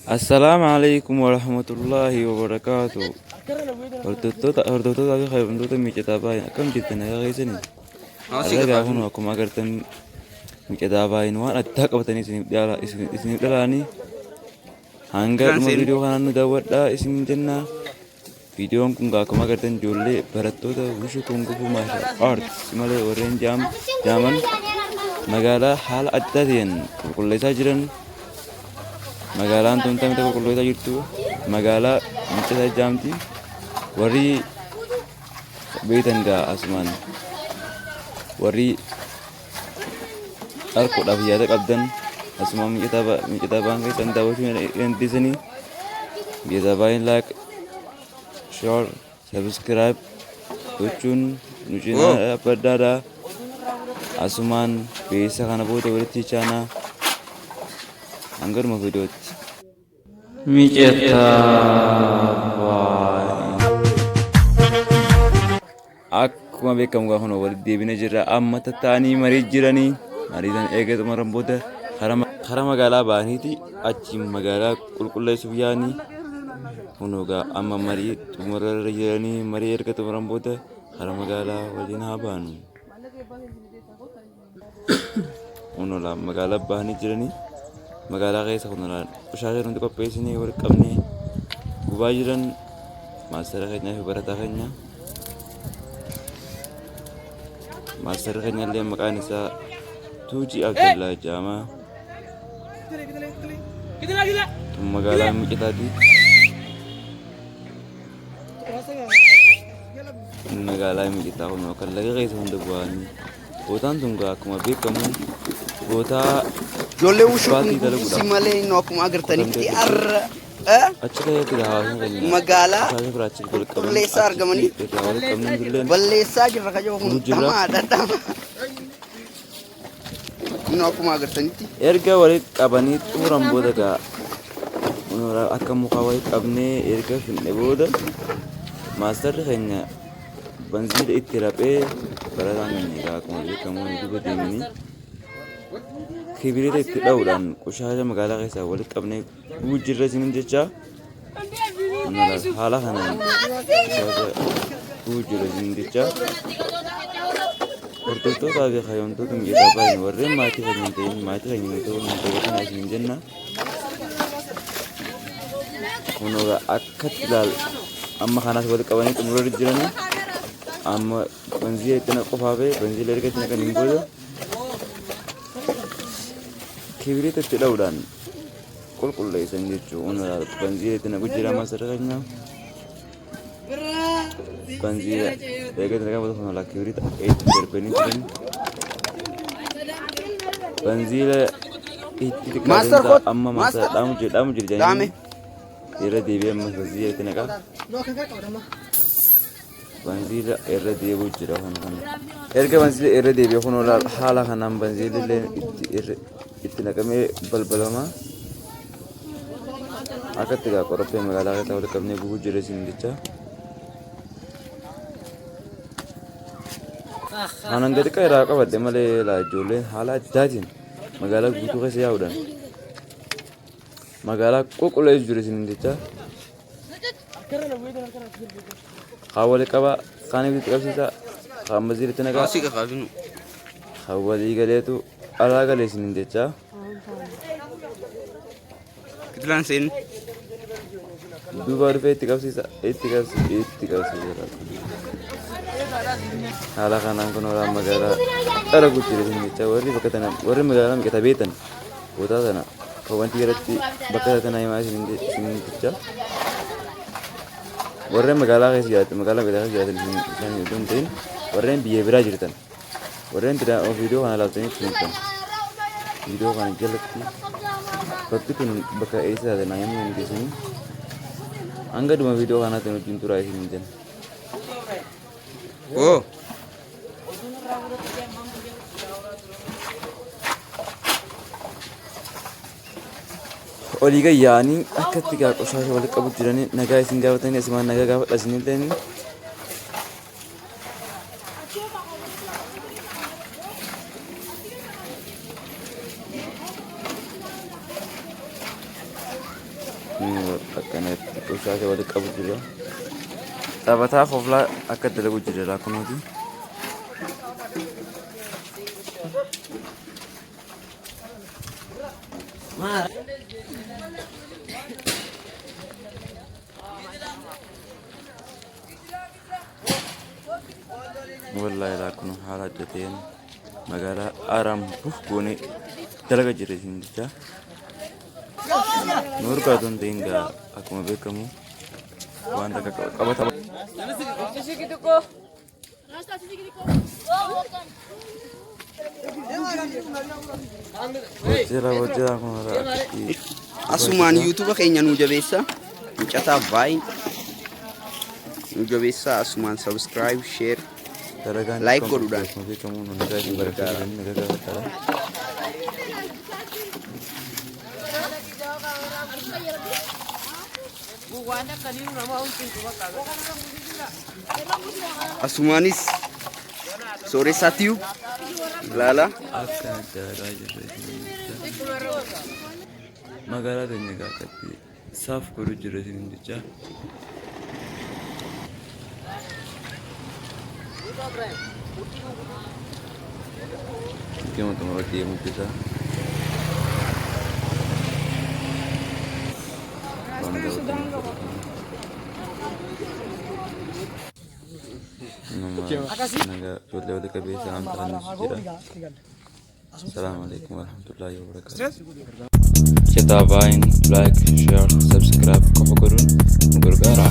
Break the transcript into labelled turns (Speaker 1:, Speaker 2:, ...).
Speaker 1: Assalamualaikum warahmatullahi wabarakatuh. Hordoftoota fi kabajamtoota miicataa baay'een akkam jirtan nagaa keessanii? Har'a gaafa akkuma agartan miicataa baay'een waan addaa qabatanii isiniif dhalaanii hanga dhuma viidiyoo kanaan nu daawwadhaa isin jenna. Viidiyoon kun akkuma agartan ijoollee barattoota wushu kungufuu maashaa aarts malee warreen jaaman magaalaa haala addaa ta'een qulqulleessaa jiran. Magaalaan tun tamte qulqulleessaa jirtu magaalaa miicataa jaamti. Warri beektan gaa asumaan warri harkuudhaaf yaada qabdan asumaan miicataa baan keessan daawwachuu dandeessanii. Miicataa baay'een like share subscribe gochuun nu cinaa dhaabbadhaadha. Asumaan beeksisa kana booda walitti chaanaa hanga dhuma viidiyootti. Akkuma beekamu gaafa walitti deebina jirra amma tattaanii marii jiranii mariisan eegatu maran booda karaa magaalaa bahaniiti achiin magaalaa qulqulleessuuf yaanii hunugaa amma marii xumurarra jiranii marii ergatu maran booda karaa magaalaa waliin haa baanu. Hunugaa magaalaa bahanii jiranii magaalaa keessa hunugaa bishaan hundi qopheessinee wal qabnee gubaa jiran maastara keenyaa fi barataa keenya. Maastara keenya illee maqaan isaa Tuujii Abdallaa jedhama. Tun magaalaa miicataati. Magaalaa miicataa kun kan laga keessa hunda bu'anii bootaan tun akkuma beekamu bootaa
Speaker 2: ijoollee wushuu si malee inni akkuma agartanitti har'a
Speaker 1: achi keessatti hawaasni keenya
Speaker 2: magaalaa qulqulleessaa argamanii balleessaa jirra ka jiru kun dhamaadha. Inni akkuma agartanitti
Speaker 1: erga walitti qabanii xumuran booda gaa akka mukaa walitti qabnee erga finne booda maastarri keenya banziila itti raphee barataan keenya akkuma beekamu duuba deemanii kibiriita itti dha'uudhaan qushaasha magaalaa keessaa walitti qabnee guujjirra isiniin jecha haala kanaan qushaasha guujjirra isiniin jecha hordoftootaa fi kaayamtoota miicataa baay'een warreen maatii keenya hin ta'in maatii keenya hin ta'uu hin ta'uu isiniin jenna. Kunuun akkatti ilaal amma kanaas walitti qabanii xumurarra jiranii amma banziila itti naqofaa fi banziila erga itti naqaniin booda kibiriita itti dha'uudhaan qulqulleessan jechuun banziila itti naqu jira maastarri keenya. Banziila erga itti naqan booda kibiriita itti darbanii jiran banziila itti xiqqaatinsa amma maastar dhaamu jira jedhanii irra deebi'ee amma banziila itti naqa. Banziila irra deebi'u jira kana erga banziila irra deebi'ee kun haala kanaan banziila illee itti naqamee balbalama akkatti gaa qorophee magaalaa keessaa walitti qabnee gubuu jira isin jecha. Aanan gadi irraa qabadde malee ijoolleen haala addaatiin magaalaa guutuu keessa yaa'uudhaan magaalaa qulqulleessu jiru isin jecha. Haa walitti qabaa kaan itti qabsiisa kaan banziila itti naqaa haa walii galeetu alaa galee isin jecha. Duuba dhufee itti qabsiisa itti qabsiisa. Haala kanaan kun magaalaa dhala guutuu isin jecha warri magaalaa miicataa beektan bootaa sana kan wanti irratti bakka tanaa himaa isin jecha. Warreen magaalaa keessa jiraatan magaalaa miicataa keessa jiraatan isaan yoo ta'in warreen biyya biraa jirtan warreen viidiyoo kana ilaaltanii turan viidiyoo kana jalatti bakki kun bakka eessa taate naa himuu dandeessanii hanga dhuma viidiyoo kanaatti wajjin turaa isin jenna. Olii gayyaanii akkatti gaa qushaasha walitti qabu jiranii nagaa isin gaafatanii asumaan nagaa gaafadha isin ta'anii. akkanatti dhusaate wali qabu jira. Taphataa Hoflaa akka dalagu jira kunuuti. Wallahi laa kun haala addateen magaalaa Aram goone dalaga jira isin jecha. Nur kaatun ta'ingaa akkuma beekamu wanta qabata. Wajjira kun
Speaker 2: Asumaan YouTube keenya nu jabeessa. Mucataa Vine nu jabeessa. Asumaan subscribe, share, like godhuudhaan.
Speaker 1: Beekamu nu nagaa isin barbaadanii nagaa gaafataadha.
Speaker 2: Asumaanis sooressaa tiyuu ilaala.
Speaker 1: Magaalaa keenya gaafatti saaf godhu jira isin jecha. Kita mau roti yang kita. Naga kebiasaan Assalamualaikum warahmatullahi wabarakatuh. Kita Vine, like, share, subscribe, kofa gurun, gurgara.